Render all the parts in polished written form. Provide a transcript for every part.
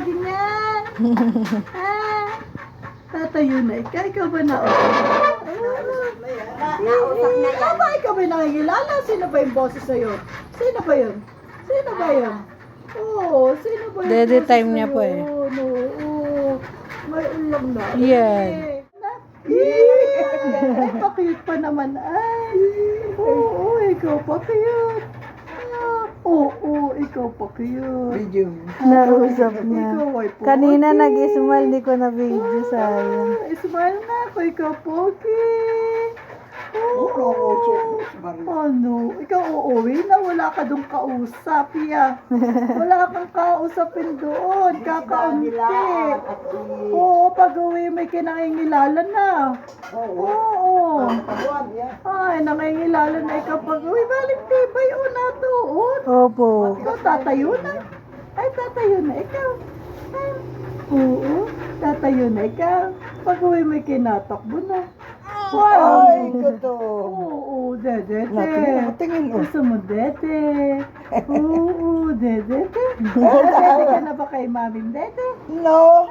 ganyan. Tatayo na ikaw. Ikaw ba na? Nausap na yan. Aba, ikaw ba nakikilala? Sino ba yung boses sa'yo? Sino ba yun? Sino ba yun? Oo, sino ba yung Dede boses time niya sa'yo? po eh. Oo. May ulam na. Yan. Ay, pa-cute pa naman. Ay, oo, ikaw pa-cute. Oo, ikaw pa-cute. Video. Nausap na. Ikaw ay pogi. Kanina nag-smile, di ko na video sayang. Smile na ako, ikaw pogi. Ano? Ikaw uuwi na, wala ka doon kausap, ya. Wala kang kausapin doon, kakaunti. Oo, pag uwi may kinangingilala na. Oo. Ay, nangingilala na ikaw pag uwi. Balik tibay o na doon. Opo. Ikaw tatayo na. Ay, tatayo na ikaw. Ay, oo, tatayo na ikaw. Pag uwi may kinatakbo na. Wow. Ay, ito. Oo, dede. Tingin mo. Gusto mo, dede. Oo, dede. Dede ka na ba kay mamin, dede? No.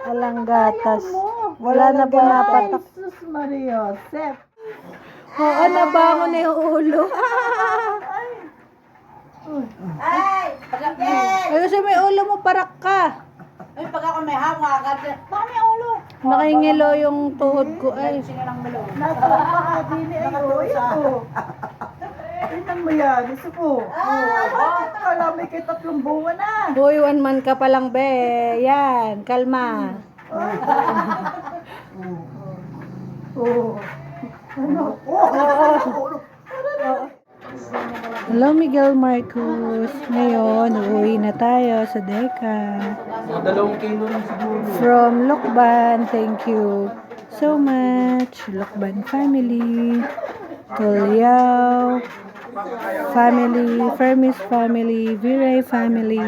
Alang gatas. Mo. Wala na po Ay, napatak. sus Maria Josep. Oo, nabangon na yung ulo. Ay! Pagkakit! Ay, kasi may ulo mo, parak ka. Ay, pag ako may hawak, baka may ulo. Nakingilo yung tuhod ko ay. Nasa baka din ay ito. Tingnan mo yan, gusto ko. Kala may kay 3 buwan na. Boy, 1 month ka pa lang, be. Yan, kalma. Oo. Hello, Miguel Marcos. Ngayon, uuwi na tayo sa Deca. 2 kilo rin siguro. From Lokban, thank you so much. Lokban family, Tulyao family, Fermis family, Viray family.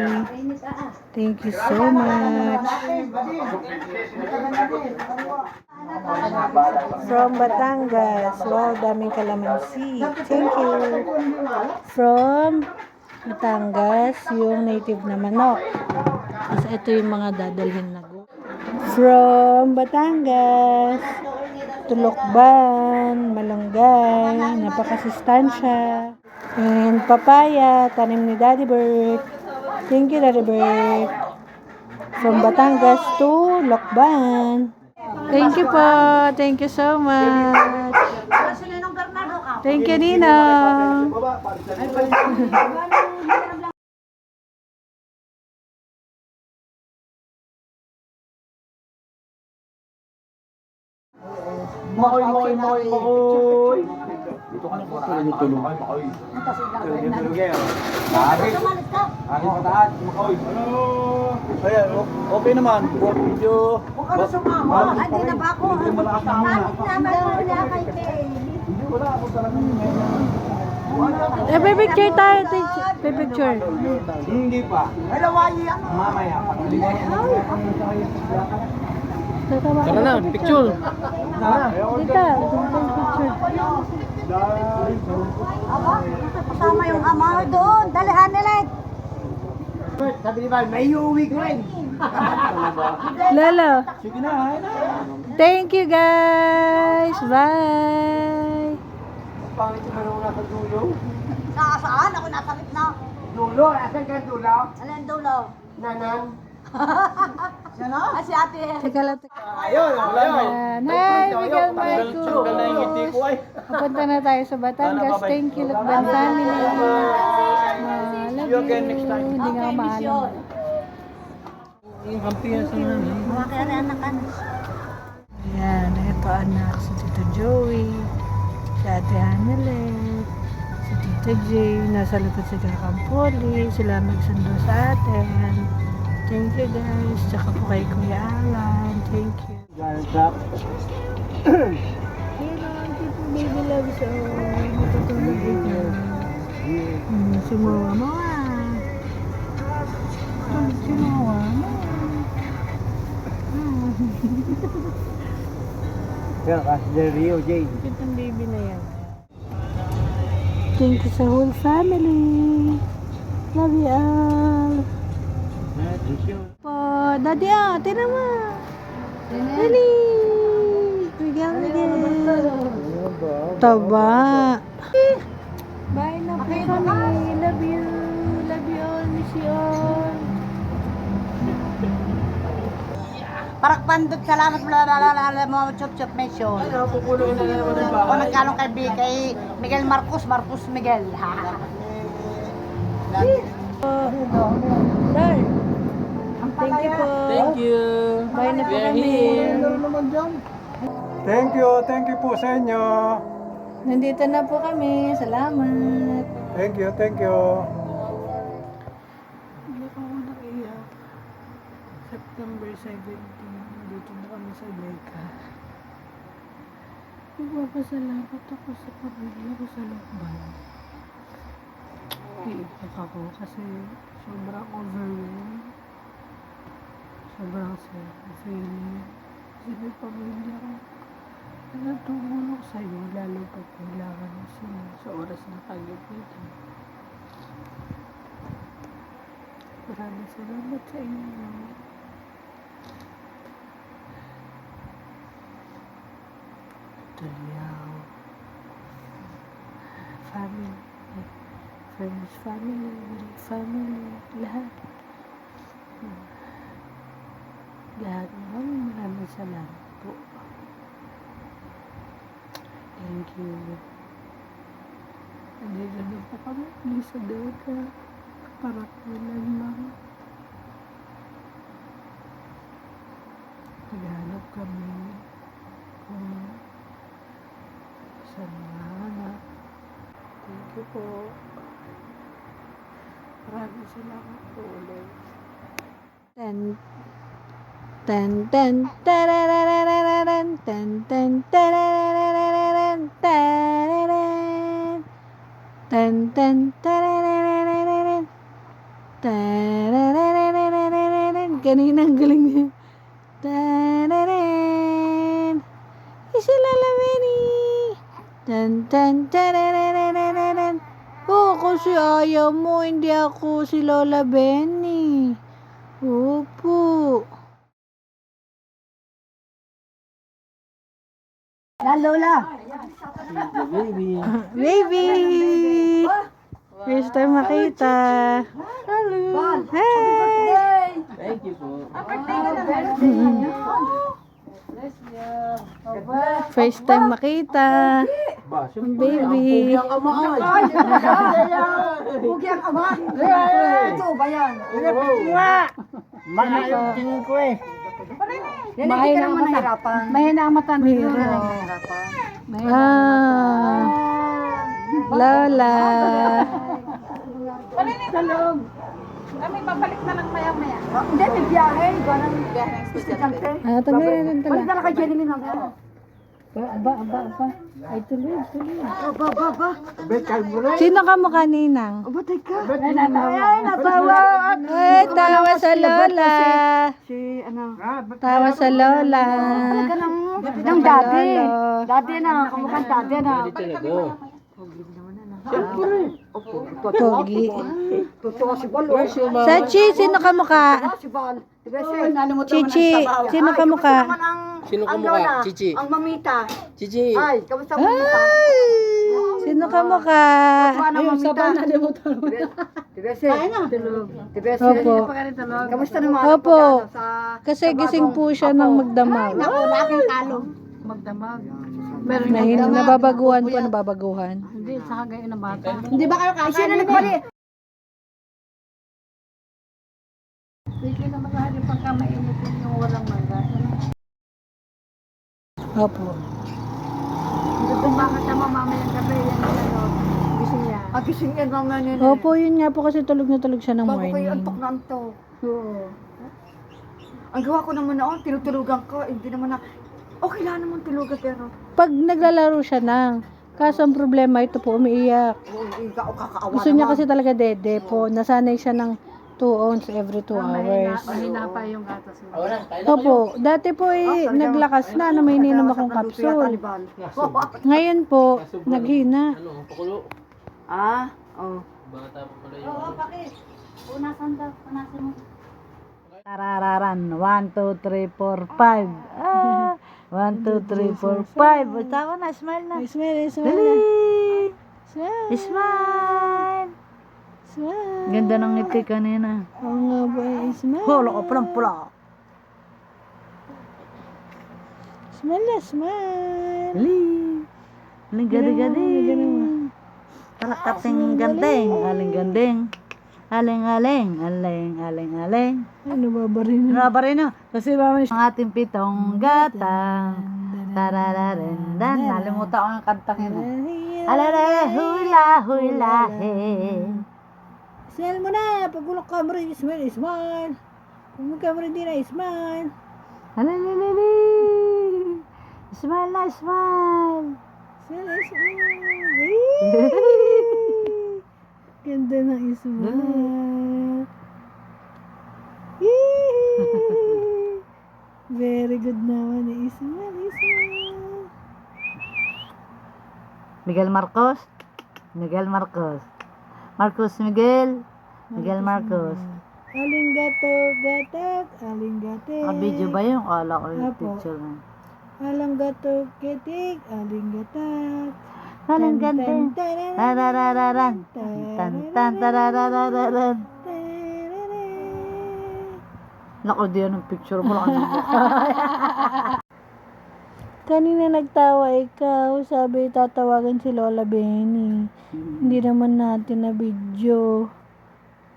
Thank you so much. From Batangas, wow, daming kalamansi. Thank you. From Batangas, yung native na manok. Tapos ito yung mga dadalhin na go. From Batangas, Tulokban, Malunggay, napakasustansya. And papaya, tanim ni Daddy Bert. Thank you, Daddy Bert. From Batangas to Lokban. Thank you po. Thank you so much. Thank you, Ninong. Makoy. Dito ka na po. Tulog. Tulog yan. Agit. Agit pataas. Makoy. Ayan, okay naman. Buong video. Kung ano sumama, hindi na ba ako? Malakas na muna. Naman ko na kay Kay. Hindi, wala ako talaga. Eh, picture tayo. Picture. Hindi pa. Mamaya. Tara na, picture. Dita, picture. Aba, kasama yung ama doon. Dalihan nila. Sabi ni Val, may uuwi ko rin. Lolo. Sige na, hay na. Thank you, guys. Bye. Pangit yung manong nasa dulo. Nasaan? Ako nasa gitna. Dulo? Asan ka dulo? Alin dulo? Nanan? Ah, si ate. Teka lang. Ayun, wala mo. Hi, Miguel Marcos. Tanggal na yung ngiti ko ay. Papunta na tayo sa Batangas. Thank you, Lokban family. Love See you again next time. Hindi nga maalam. Yung kampiyan sa namin. Mga kaya rin anak ka. Ayan, ito anak. Si Tito Joey. Si Ate Hanelet. Si Tito Jay. Nasa likod si Kakampoli. Sila magsundo sa atin. Thank you, guys. Tsaka po kay Kuya Alan. Thank you. Garap. Hello, Tito Baby Love. So, matutulog ito. Sumawa mo ah. Tulog si Mawa mo. Yan, Del Rio, Jade. Kitang baby na yan. Thank you sa whole family. Love you all. Thank you. Po, daddy tinan mo. Dali. Miguel. Taba. Bye na po kami. Love you. Love you all. Miss you all. Parak pandot, salamat mo, chup-chup, mention. O nagkalong kay Miguel Marcos Miguel. Dal. Thank you po. Thank you. Bye na po kami. Thank you po sa inyo. Nandito na po kami. Salamat. Thank you. Hindi ko naiyak. September 17, dito na kami sa Leka. Nagpapasalamat ako sa pamilya ko sa Lokban. Iiyak ako kasi sobrang overwhelmed. Sobrang feeling. Kasi may pamilya ko na natulong sa'yo lalo pag kailangan mo sila sa oras na kagipitan. Maraming salamat sa inyo. Tuliao. Family. Friends, family. Lahat. Lahat maraming salamat po. Thank you. Andito na po kami. Please, sa Delta. Para kulang lang. Naghanap kami kung saan mahanap. Thank you po. Maraming salamat po ulit. Ten tarararararan, ten tarararararan, tarararan. Ten tarararararan, tarararararan. Kanina ang galing niya. Tarararan. Isilalawini. Ten tarararararan. Kasi ayaw mo, hindi ako si Lola Benny. Opo. Lola. Baby. Baby! First time makita. Hello. Hey! Thank you po. First time makita. Ba, Baby. Hugi ang ama. Ito ba yan? Mahal yung tingin ko eh. Yan hindi ka naman nahirapan. Mahina ang mata nila. Lola. Sa loob. Kami babalik na lang maya-maya. Hindi, may biyahe. Iba ng biyahe ng estudyante. Tagay natin Balik tala. na lang kay Jenny Min ako. Aba. Ay, tuloy. Ba. Sino ka mo kaninang? Batay ka. Ay, natawa. Ay, tawa sa Lola. Si, ano. Tawa sa Lola. Talaga ng daddy. Daddy na. Kamukhang daddy na. Pogi. Totoo si Bal. Sachi, sino ka mukha? Si Bal. Chichi, sino ka mukha? Sino ka mukha? Chichi. Ang mamita. Chichi. Ay, kamusta ang mamita? Sino ka mukha? Paano mamita? Tibese. Tibese. Opo. Kamusta naman? Opo. Sa Kasi gising po siya ng magdamag. laking talo. Magdamag. Nababaguhan po, nababaguhan. Hindi, sa kagaya ng bata. Hindi ba kayo kakain? Siya na nagbali. Sige na maghali pagka mainitin yung walang mangga. Opo. Kung bakit na mamamayang gabi, yan ang gising niya. Gising yan naman yun. Opo, yun nga po kasi tulog na tulog siya ng Bago kayo morning. antok na antok. Ang gawa ko naman noon, tinutulugan ko. Hindi naman na, okay lang naman tulugan pero Pag naglalaro siya nang, kaso ang problema ito po, umiiyak. kakaawa Gusto niya kasi talaga dede po. Nasanay siya ng 2 ounce every 2 hours. Mahina pa yung gatas mo. Opo, dati po naglakas na, may ininom akong kapsul. Ngayon po, naghina. Ah? Oh. Bata pa pala yun. Oo, bakit? Punasan daw, punasan mo. Tarararan. 1, 2, 3, 4, 5. 1, 2, 3, 4, 5. O, tama na. Smile na. Smile, Dali. Smile. Smile. Smile. Ganda ng ngiti kanina. Oo nga ba, smile. Holo ka palang pula. Smile na, smile. Dali. Aling gadi-gadi. Ganun mo. Para kating gandeng. Aling gandeng. Aling-aling. Aling-aling. Ano ba ba rin? Ano ba rin, no? Kasi mami ang ating pitong gata. Tarararin. Dan, nalimutan ko yung kantang yun. Alala, hula, hula, he. Smile mo na. Pag ulok ka mo rin, smile, smile. Pag ka mo rin din na, smile. Alalala. Smile na, smile. Smile, smile. Ganda ng smile. Very good naman. Smile, smile. Miguel Marcos. Miguel Marcos. Marcos Miguel. Miguel Marcos. Aling gato, gatak, aling gatik. Video ba yun? Kala ko yung Apo. picture na. Alang gato, ketik, aling gatak. Aling gandeng. Tararararan. Tan tan tararararan. Naku, di yan ang picture mo. Kanina nagtawa ikaw, sabi tatawagan si Lola Benny. Hindi naman natin na video.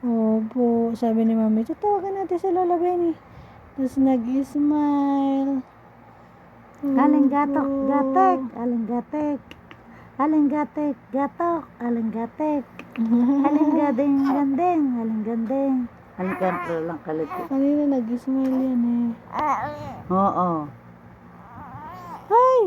Opo, sabi ni Mami, tatawagan natin si Lola Benny. Tapos nag-smile. Aling gatok, gatek. Aling gatek. Aling gatek, gatok. Aling gatek. Aling gading, gandeng. Aling gandeng. Aling kanto lang kalit. Kanina nag-smile yan eh. Oo. Ay!